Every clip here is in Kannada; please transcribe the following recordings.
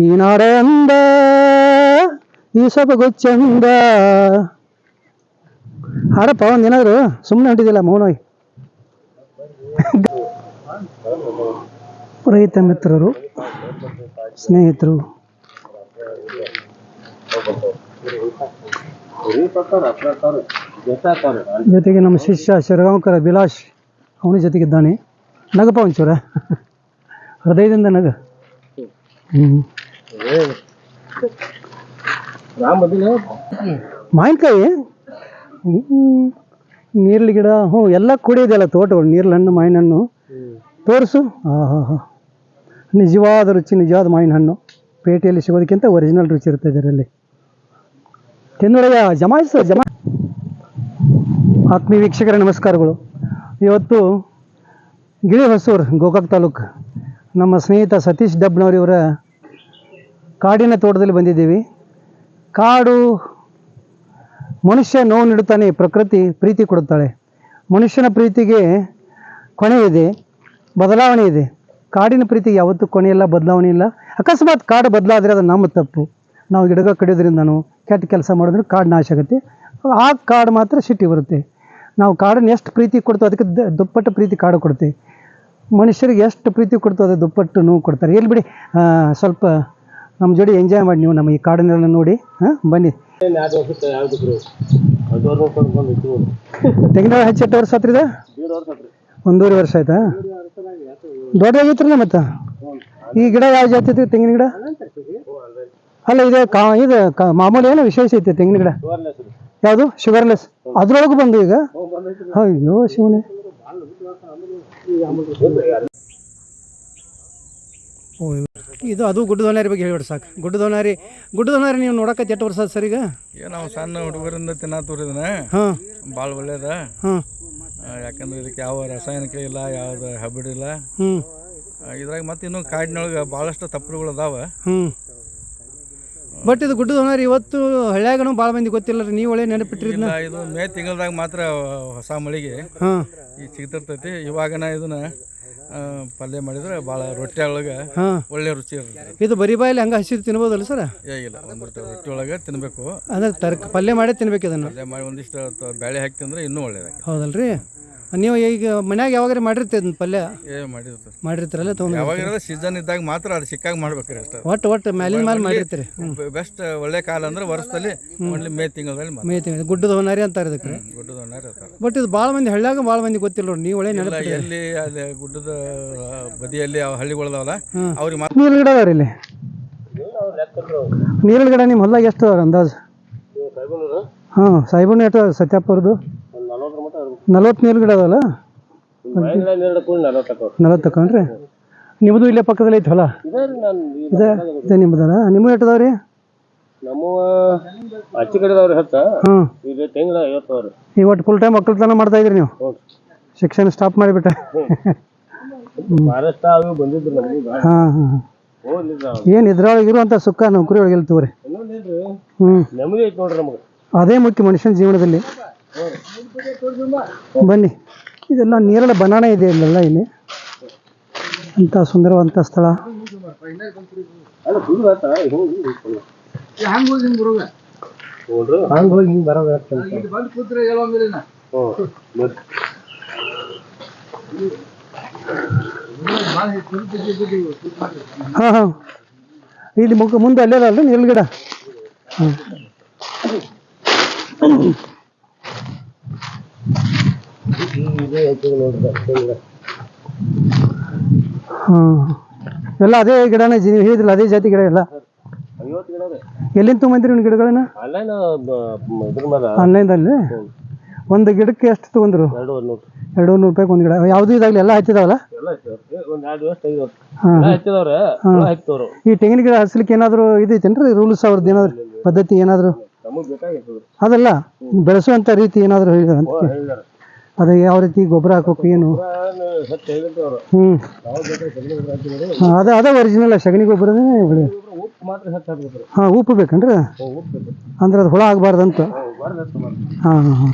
ಈ ನಾಡ ಅಂದ ಈ ಸೊಬಗು ಚಂದ. ಹಾಡಪ್ಪ ಒಂದೇನಾದ್ರು, ಸುಮ್ಮನೆ ಹೊಂಟಿದ್ದಿಲ್ಲ ಮೌನವಾಗಿ. ರೈತ ಮಿತ್ರರು, ಸ್ನೇಹಿತರು, ಜೊತೆಗೆ ನಮ್ಮ ಶಿಷ್ಯ ಶಿರಗಾಂವ್ಕರ ಅಭಿಲಾಷ್ ಅವನ ಜೊತೆಗಿದ್ದಾನೆ. ನಗಪ್ಪ ಒಂಚೂರ, ಹೃದಯದಿಂದ ನಗ. ಮಾವಿನಕಾಯಿ, ನೀರ್ಲಿ ಗಿಡ, ಹ್ಞೂ ಎಲ್ಲ ಕುಡಿಯೋದೆಲ್ಲ ತೋಟಗಳು, ನೀರ್ಲ ಹಣ್ಣು, ಮಾವಿನ ಹಣ್ಣು ತೋರಿಸು. ಹಾ, ನಿಜವಾದ ರುಚಿ, ನಿಜವಾದ ಮಾವಿನ ಹಣ್ಣು ಪೇಟೆಯಲ್ಲಿ ಸಿಗೋದಕ್ಕಿಂತ ಒರಿಜಿನಲ್ ರುಚಿ ಇರುತ್ತೆ ಇದರಲ್ಲಿ. ತಿನ್ನೊಳಗೆ ಜಮಾಯಿಸು. ಆತ್ಮೀಯ ವೀಕ್ಷಕರ ನಮಸ್ಕಾರಗಳು. ಇವತ್ತು ಗಿಳಿ ಹೊಸೂರು, ಗೋಕಾಕ್ ತಾಲೂಕು, ನಮ್ಮ ಸ್ನೇಹಿತ ಸತೀಶ್ ಡಬ್ನವರಿವರ ಕಾಡಿನ ತೋಟದಲ್ಲಿ ಬಂದಿದ್ದೀವಿ. ಕಾಡು ಮನುಷ್ಯ ನೋವು ನೀಡುತ್ತಾನೆ, ಪ್ರಕೃತಿ ಪ್ರೀತಿ ಕೊಡುತ್ತಾಳೆ. ಮನುಷ್ಯನ ಪ್ರೀತಿಗೆ ಕೊನೆ ಇದೆ, ಬದಲಾವಣೆ ಇದೆ. ಕಾಡಿನ ಪ್ರೀತಿಗೆ ಯಾವತ್ತೂ ಕೊನೆಯಿಲ್ಲ, ಬದಲಾವಣೆ ಇಲ್ಲ. ಅಕಸ್ಮಾತ್ ಕಾಡು ಬದಲಾದರೆ ಅದು ನಮ್ಮ ತಪ್ಪು. ನಾವು ಗಿಡಗಳು ಕಡಿಯೋದ್ರಿಂದನೂ ಕೆಟ್ಟ ಕೆಲಸ ಮಾಡಿದ್ರೆ ಕಾಡು ನಾಶ ಆಗುತ್ತೆ. ಆ ಕಾಡು ಮಾತ್ರ ಸಿಟಿ ಬರುತ್ತೆ. ನಾವು ಕಾಡನ್ನು ಎಷ್ಟು ಪ್ರೀತಿ ಕೊಡ್ತೋ ಅದಕ್ಕೆ ದುಪ್ಪಟ್ಟು ಪ್ರೀತಿ ಕಾಡು ಕೊಡ್ತೀವಿ. ಮನುಷ್ಯರಿಗೆ ಎಷ್ಟು ಪ್ರೀತಿ ಕೊಡ್ತೋ ಅದು ದುಪ್ಪಟ್ಟು ನೋವು ಕೊಡ್ತಾರೆ. ಎಲ್ಲಿ ಬಿಡಿ, ಸ್ವಲ್ಪ ನಮ್ಮ ಜೋಡಿ ಎಂಜಾಯ್ ಮಾಡಿ ನೀವು ನಮ್ಮ ಈ ಕಾಡನ್ನೆಲ್ಲ ನೋಡಿ. ಬನ್ನಿ. ತೆಂಗಿನ ಹಚ್ಚಿ 8 ವರ್ಷ ಆತ್ರಿದ? 1.5 ವರ್ಷ ಆಯ್ತಾ? ದೊಡ್ಡದಾಗೈತ್ರಿ. ಮತ್ತು ಈ ಗಿಡ ಯಾವ ಜಾತಿ ಐತಿ? ತೆಂಗಿನ ಗಿಡ ಅಲ್ಲ, ಇದು ಮಾಮೂಲಿ ಏನೋ ವಿಶೇಷ ಐತೆ ತೆಂಗಿನ ಗಿಡ? ಯಾವುದು? ಶುಗರ್ಲೆಸ್. ಅದ್ರೊಳಗೂ ಬಂದು ಈಗ? ಅಯ್ಯೋ ಶಿವನೇ. ಇದು ಅದು ಗುಡ್ಡದೋನಾರಿ ಬಗ್ಗೆ ಹೇಳ್ಬಿಡಿ ಸಾಕು. ಗುಡ್ಡದೋನಾರಿ ನೀವು ನೋಡಕತ್ತೆ 8 ವರ್ಷ ಆಯ್ತು ಸರ್ ಈಗ? ನಾವು ಸಣ್ಣ ಹುಡುಗರಿಂದ ತಿನ್ನತ್ತೂರಿದನ. ಭಾಳ ಒಳ್ಳೇದ. ಯಾಕಂದ್ರೆ ಇದಕ್ಕೆ ಯಾವ ರಾಸಾಯನಿಕ ಇಲ್ಲ, ಯಾವ್ದು ಹಬ್ಬಿಡ್ ಇಲ್ಲ. ಇದ್ರಾಗ ಮತ್ತೆ ಇನ್ನೂ ಕಾಡಿನೊಳಗೆ ಭಾಳಷ್ಟು ತಪ್ಪಲುಗಳು ಅದಾವ. ಬಟ್ ಇದು ಗುಡ್ಡದೋನಾರಿ ಇವತ್ತು ಹಳ್ಳ್ಯಾಗನು ಭಾಳ ಮಂದಿ ಗೊತ್ತಿಲ್ಲ ರೀ. ನೀವು ಒಳ್ಳೆ ನೆನಪಿಟ್ಟಿರಿಲ್ಲ. ಇದು ಮೇ ತಿಂಗಳದಾಗ ಮಾತ್ರ ಹೊಸ ಮಳಿಗೆ ಈಗ ಸಿಗ್ತಿರ್ತೈತಿ. ಇವಾಗನ ಇದನ್ನ ಪಲ್ಯ ಮಾಡಿದ್ರೆ ಭಾಳ ರೊಟ್ಟಿ ಒಳಗೆ ಒಳ್ಳೆ ರುಚಿ ಇರ್ತದೆ. ಇದು ಬರೀ ಬಾಯಲ್ಲಿ ಹಂಗೆ ಹಸಿದು ತಿನ್ಬೋದಲ್ಲ ಸರ್? ಇಲ್ಲ, ಒಂದು ರೊಟ್ಟಿ ಒಳಗೆ ತಿನ್ನಬೇಕು. ಅಂದ್ರೆ ಪಲ್ಯ ಮಾಡೇ ತಿನ್ಬೇಕು. ಇದನ್ನು ಪಲ್ಯ ಮಾಡಿ ಒಂದಿಷ್ಟು ಬೇಳೆ ಹಾಕಿ ತಿಂದ್ರೆ ಇನ್ನೂ ಒಳ್ಳೇದಾಗಿ. ಹೌದಲ್ರಿ? ನೀವು ಈಗ ಮನ್ಯಾಗ ಯಾವಾಗ ಮಾಡಿರ್ತೀರಿ ಪಲ್ಯ? ಮಾಡಿರ್ತೀರಲ್ಲ ತೊಗೊಂಡು. ಯಾವಾಗ ಸೀಸನ್ ಇದ್ದಾಗ ಮಾತ್ರ ಅದು ಸಿಕ್ಕಾಗ ಮಾಡ್ಬೇಕ್ರಿ ಅಷ್ಟೇ. ಒಟ್ಟು ಮ್ಯಾಲಿನ ಮೇಲೆ ಮಾಡಿರ್ತೀರಿ. ಬೆಸ್ಟ್ ಒಳ್ಳೆ ಕಾಲ ಅಂದ್ರೆ ವರ್ಷದಲ್ಲಿ ಓನ್ಲಿ ಮೇ ತಿಂಗಳಲ್ಲಿ. ಮೇ ತಿಂಗಳು ಗುಡ್ಡದೋನಾರಿ ಅಂತಾರೆ ಇದಕ್ಕೆ. ಗುಡ್ಡದೋನಾರಿ ಅಂತಾರೆ. ಬಟ್ ಇದು ಭಾಳ ಮಂದಿ ಹಳ್ಳ್ಯಾಗ ಭಾಳ ಮಂದಿ ಗೊತ್ತಿಲ್ಲ ನೋಡಿ. ನೀವು ಒಳ್ಳೆ ನೆನಪು. ಎಲ್ಲಿ ಅಲ್ಲಿ ಗುಡ್ಡದ ಬದಿಯಲ್ಲಿ ಹಳ್ಳಿಗಳದಾವಲ್ಲ ಅವ್ರಿಗೆ ನೀರು ಗಿಡ ಅದಾರ ಇಲ್ಲಿ? ನೀರಿನ ಗಿಡ ನಿಮ್ಮ ಹೊಲ್ದಾಗ ಎಷ್ಟು ಅದಾವ ಅಂದಾಜು? ಸಾಹೇಬನ ಎಷ್ಟು ಸತ್ಯಾಪುರದ್ದು? 40 ನೀರು ಗಿಡ ಅದಲ್ಲ? 40 ತಕೊಂಡ್ರಿ. ನಿಮ್ಮದು ಇಲ್ಲೇ ಪಕ್ಕದಲ್ಲಿ ಐತಿ ಹೊಲ? ಇದೆ ನಿಮ್ಮದಲ್ಲ? ನಿಮ್ಮೂ ಎಷ್ಟು ಅದಾವ್ರಿ? ಈಗ ಒಟ್ಟು ಫುಲ್ ಟೈಮ್ ಒಕ್ಕಲ್ತನ ಮಾಡ್ತಾ ಇದ್ರಿ ನೀವು? ಶಿಕ್ಷಣ ಸ್ಟಾಪ್ ಮಾಡಿಬಿಟ್ಟ? ಏನು ಇದ್ರೊಳಗೆ ಇರುವಂಥ ಸುಖ ನೌಕರಿ ಒಳಗೆ ಎಲ್ಲಿ ತಗೋರಿ. ಅದೇ ಮುಖ್ಯ ಮನುಷ್ಯನ ಜೀವನದಲ್ಲಿ. ಬನ್ನಿ, ಇದೆಲ್ಲ ನೀರೆಲ್ಲ ಬನಾನ ಇದೆ ಇಲ್ಲೆಲ್ಲ. ಇಲ್ಲಿ ಅಂತ ಸುಂದರವಂತ ಸ್ಥಳ. ಇಲ್ಲಿ ಮುಂದೆ ಅಲ್ಲೇ ಅಲ್ರಿ ನೀರಿನ ಗಿಡ? ಎಲ್ಲ ಅದೇ ಗಿಡನೇ ಹೇಳಿದ್ರಲ್ಲ, ಅದೇ ಜಾತಿ ಗಿಡ ಎಲ್ಲ? ಎಲ್ಲಿಂದ ತೊಗೊಂಬಂದ್ರಿ ನೀವು ಗಿಡಗಳನ್ನ? ಆನ್ಲೈನ್ದಲ್ಲಿ? ಒಂದು ಗಿಡಕ್ಕೆ ಎಷ್ಟು ತೊಗೊಂಡ್ರು? 200 ರೂಪಾಯಿಗೆ ಒಂದು ಗಿಡ. ಯಾವುದು ಇದಾಗಲಿ ಎಲ್ಲ ಹಚ್ಚಿದಾವಲ್ಲ? ಈ ತೆಂಗಿನ ಗಿಡ ಹಚ್ಚಲಿಕ್ಕೆ ಏನಾದರೂ ಇದೈತೇನ್ರಿ ರೂಲ್ಸ್? ಅವ್ರದ್ದು ಏನಾದ್ರು ಪದ್ಧತಿ ಏನಾದರೂ ಅದಲ್ಲ ಬೆಳೆಸುವಂಥ ರೀತಿ ಏನಾದರೂ ಹೇಳಿದಾರೆ ಅಂತ? ಅದು ಯಾವ ರೀತಿ ಗೊಬ್ಬರ ಹಾಕೋಕೆ ಏನು? ಅದೇ ಒರಿಜಿನಲ್ ಸಗಣಿ ಗೊಬ್ಬರನೇ ಬೆಳೆ. ಉಪ್ಪು ಬೇಕನ್ರಿ? ಅಂದ್ರೆ ಅದು ಹುಳ ಆಗಬಾರ್ದಂತ.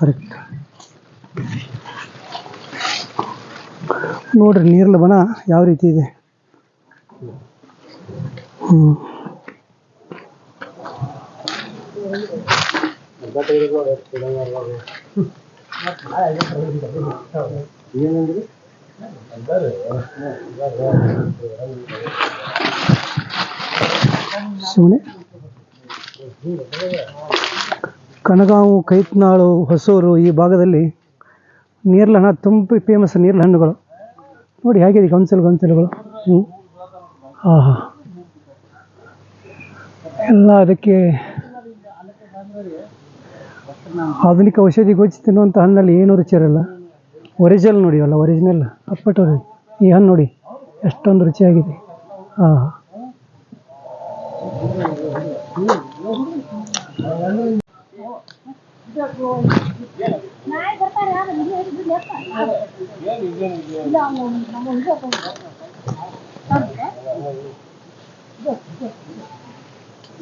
ಕರೆಕ್ಟ್. ನೋಡ್ರಿ ನೀರ್ಲ ಬಣ ಯಾವ ರೀತಿ ಇದೆ. ಶಿವನೆ ಕನಗಾಂವು, ಕೈತ್ನಾಳು, ಹೊಸೂರು ಈ ಭಾಗದಲ್ಲಿ ನೇರಳೆ ಹಣ್ಣು ತುಂಬ ಫೇಮಸ್. ನೇರಳೆ ಹಣ್ಣುಗಳು ನೋಡಿ ಹೇಗಿದೆ, ಗೊಂಚಲುಗಳು. ಆಹಾ, ಎಲ್ಲ ಅದಕ್ಕೆ ಆಧುನಿಕ ಔಷಧಿ ಗೊಜ್ಜು ತಿನ್ನುವಂಥ ಹಣ್ಣಲ್ಲಿ ಏನೂ ರುಚಿ ಇರಲ್ಲ. ಒರಿಜಿನಲ್ ನೋಡಿ, ಅಲ್ಲ ಒರಿಜಿನಲ್ ಅಪ್ಪಟ್ಟು. ಈ ಹಣ್ಣು ನೋಡಿ ಎಷ್ಟೊಂದು ರುಚಿಯಾಗಿದೆ. ಆಹಾ,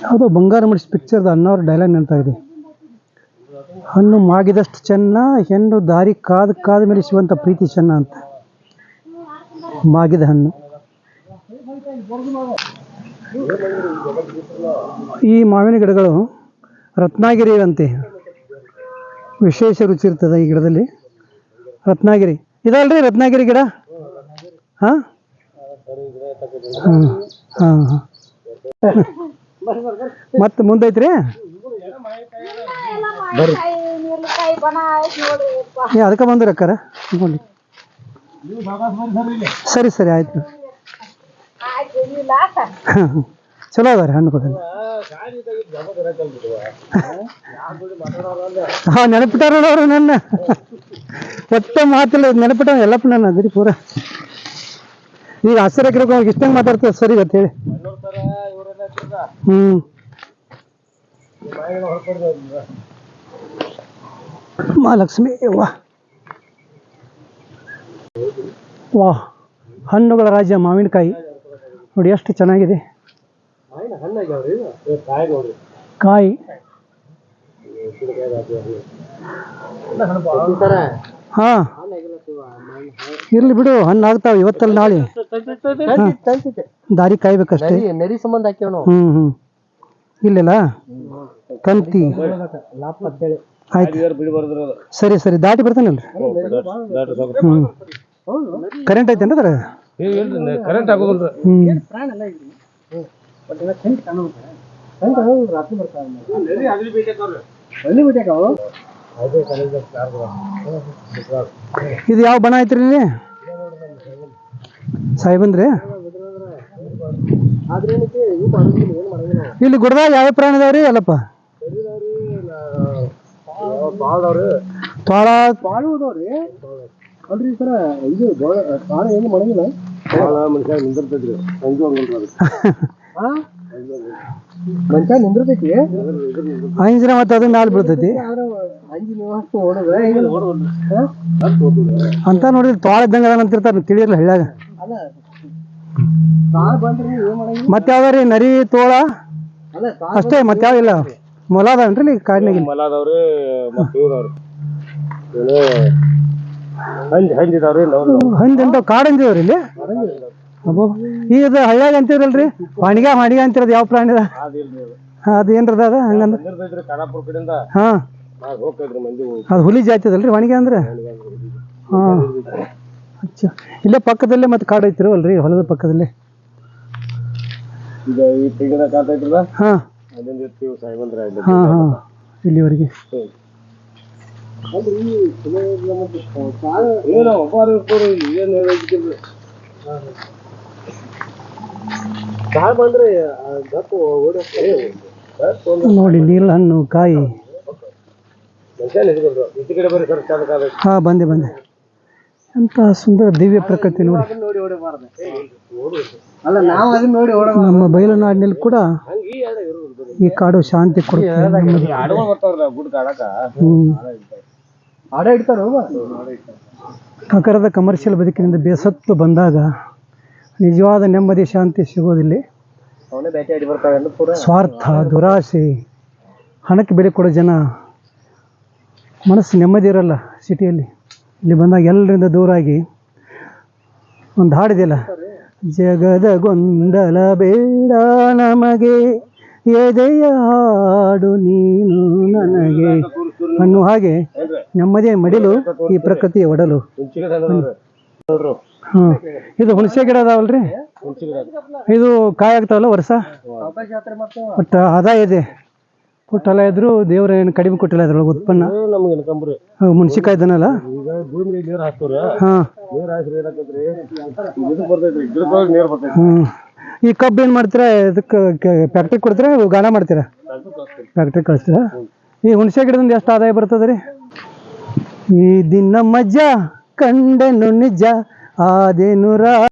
ಯಾವುದೋ ಬಂಗಾರ ಮಡಿಸಿ ಪಿಕ್ಚರ್ದು ಅಣ್ಣವ್ರ ಡೈಲಾಗ್ ನೆನಪ ಇದೆ. ಹಣ್ಣು ಮಾಗಿದಷ್ಟು ಚೆನ್ನ, ಹೆಣ್ಣು ದಾರಿ ಕಾದ ಮೇಲೆ ಶಿವಂತ ಪ್ರೀತಿ ಚೆನ್ನ ಅಂತ. ಮಾಗಿದ ಹಣ್ಣು. ಈ ಮಾವಿನ ಗಿಡಗಳು ರತ್ನಾಗಿರಿ ಅಂತೆ, ವಿಶೇಷ ರುಚಿ ಇರ್ತದೆ ಈ ಗಿಡದಲ್ಲಿ. ರತ್ನಾಗಿರಿ ಇದಲ್ರಿ, ರತ್ನಾಗಿರಿ ಗಿಡ. ಹಾಂ ಹಾಂ ಹಾಂ ಹಾಂ ಮತ್ತೆ ಮುಂದೈತ್ರಿ. ಅದಕ್ಕೆ ಬಂದ್ರಿ ಅಕ್ಕಾರ. ಸರಿ ಸರಿ ಆಯ್ತು. ಚಲೋ ಅದ ರೀ ಹಣ್ಣು ಕೊಡ. ಹಾಂ ನೆನಪಿಟ್ಟಾರ ನೋಡವ್ರು ನನ್ನ. ಒಟ್ಟ ಮಾತಿಲ್ಲ, ನೆನಪಿಟ್ಟ ಎಲ್ಲಪ್ಪ ನನ್ನ ಅದಿರಿ ಪೂರ. ಈಗ ಆಶ್ಚರ್ಯಕ್ಕೆ ಅವ್ರಿಗೆ ಇಷ್ಟಂಗೆ ಮಾತಾಡ್ತಾರೆ ಸರಿ ಗೊತ್ತ ಹೇಳಿ. ಮಹಾಲಕ್ಷ್ಮಿ ವಾ, ಹಣ್ಣುಗಳ ರಾಜ್ಯ ಮಾವಿನಕಾಯಿ ನೋಡಿ ಎಷ್ಟು ಚೆನ್ನಾಗಿದೆ. ಕಾಯಿ ಹಾಂ ಇರ್ಲಿ ಬಿಡು, ಹಣ್ಣು ಆಗ್ತಾವ ಇವತ್ತಲ್ಲಿ ನಾಳೆ. ದಾರಿ ಕಾಯ್ಬೇಕಷ್ಟೇ. ಇಲ್ಲಲ್ಲ ಕಂತಿ. ಆಯ್ತು ಸರಿ ಸರಿ, ದಾಟಿ ಬರ್ತಾನಲ್ರಿ. ಕರೆಂಟ್ ಐತೇನ್ರಿ ಅದ್ರ? ಕರೆಂಟ್ ಆಗೋದಿಲ್ಲ. ಇದು ಯಾವ ಬಣ ಐತ್ರಿ ಇಲ್ಲಿ ಸಾಹೇಬಂದ್ರಿ? ಇಲ್ಲಿ ಗುಡ್ದಾಗ ಯಾವ ಪ್ರಾಣಿ ಇದಾವ್ರಿ? ಅಲ್ಲಪ್ಪ ತೋಳ ಅಲ್ರಿ ಸರ, ಇದು ಏನು ಮಾಡಂಗಿಲ್ಲ. ಮನುಷ್ಯ ನಿಂದಿರ್ತೈತ್ರಿ, ಮನುಷ್ಯ ನಿಂದಿರ್ತೈತಿ ಅಂಜಿನ, ಮತ್ತೆ ಅದನ್ನ ನಾಲ್ ಬೀಳ್ತೈತಿ ಅಂತ ನೋಡಿ. ತೋಳ ಇದ್ದಂಗ ಅಂತಿರ್ತಾರ, ತಿಳಿಯಲ್ಲ ಹಳ್ಳ್ಯಾಗ. ಮತ್ತೆ ಯಾವ್ದಾರಿ ನರಿ, ತೋಳ ಅಷ್ಟೇ, ಮತ್ತೆ ಯಾವ ಇಲ್ಲ. ಮೊಲ ಅದಾವನ್ರಿ ಕಾಡಿನಾಗ? ಹಂದಿ ಅಂತ ಕಾಡು ಅಂತಿದವ್ರಿ ಇಲ್ಲಿ. ಈಗ ಹಳ್ಳ್ಯಾಗ ಅಂತಿದ್ರಲ್ರಿ ವಾಣಿಗ ಅಂತಿರೋದು ಯಾವ ಪ್ರಾಣಿ ಅದ? ಅದು ಏನ್ರದ ಅದ ಹಂಗಂದ್ರ? ಹಾ, ಅದು ಹುಲಿ ಜಾತಿ ಅದಲ್ರಿ ವಾಣಿಗ ಅಂದ್ರೆ? ಹಾ, ಅಚ್ಚಾ. ಇಲ್ಲೇ ಪಕ್ಕದಲ್ಲೇ ಮತ್ತೆ ಕಾಡು ಐತಿರವಲ್ರಿ, ಹೊಲದ ಪಕ್ಕದಲ್ಲೇ. ಹಾ ಹಾ ಹಾ, ಇಲ್ಲಿವರೆಗೆ. ನೋಡಿ ನೀಲ ಹಣ್ಣು ಕಾಯಿ. ಹಾ, ಬಂದೆ. ಎಂತ ಸುಂದರ ದಿವ್ಯ ಪ್ರಕೃತಿ ನೋಡಿ. ನಮ್ಮ ಬಯಲುನಾಡಿನಲ್ಲಿ ಕೂಡ ಈ ಕಾಡು ಶಾಂತಿ ಕೊಡುತ್ತೆ. ನಗರದ ಕಮರ್ಷಿಯಲ್ ಬದುಕಿನಿಂದ ಬೇಸತ್ತು ಬಂದಾಗ ನಿಜವಾದ ನೆಮ್ಮದಿ ಶಾಂತಿ ಸಿಗೋದಿಲ್ಲ. ಸ್ವಾರ್ಥ, ದುರಾಸೆ, ಹಣಕ್ಕೆ ಬೆಲೆ ಕೊಡೋ ಜನ ಮನಸ್ಸು ನೆಮ್ಮದಿ ಇರಲ್ಲ ಸಿಟಿಯಲ್ಲಿ. ಇಲ್ಲಿ ಬಂದಾಗ ಎಲ್ಲರಿಂದ ದೂರಾಗಿ ಒಂದು ಹಾಡಿದೆಯಲ್ಲ, ಜಗದ ಗೊಂದಲ ಬೇಡ ನಮಗೆ, ಎದೆಯ ಹಾಡು ನೀನು ನನಗೆ ಅನ್ನೋ ಹಾಗೆ ನಮ್ಮದೇ ಮಡಿಲು ಈ ಪ್ರಕೃತಿಯ ಒಡಲು. ಹಾಂ, ಇದು ಹುಣಸೆ ಗಿಡ ಅದಾವಲ್ರಿ, ಇದು ಕಾಯಿ ಆಗ್ತಾವಲ್ಲ ವರ್ಷ, ಒಟ್ಟು ಆದಾಯ ಇದೆ. ಕೊಟ್ಟಲ್ಲ ಇದ್ರು ದೇವ್ರ ಏನು ಕಡಿಮೆ ಕೊಟ್ಟಿಲ್ಲ ಅದ್ರೊಳಗೆ ಉತ್ಪನ್ನ. ಮುನ್ಸಿಕಾಯಿ ಇದನ್ನಲ್ಲ. ಹಾಂ, ಈ ಕಬ್ಬು ಏನು ಮಾಡ್ತೀರಾ, ಇದಕ್ಕೆ ಫ್ಯಾಕ್ಟ್ರಿಗೆ ಕೊಡ್ತೀರಾ, ಗಾಣ ಮಾಡ್ತೀರಾ? ಫ್ಯಾಕ್ಟ್ರಿಗೆ ಕಳಿಸ್ತೀರಾ? ಈ ಹುಣಸೆ ಗಿಡದಿಂದ ಎಷ್ಟು ಆದಾಯ ಬರ್ತದೆ ರೀ? ಈ ದಿನ ಮಜ್ಜ ಕಂಡೆನು ನಿಜ ಆದೇನು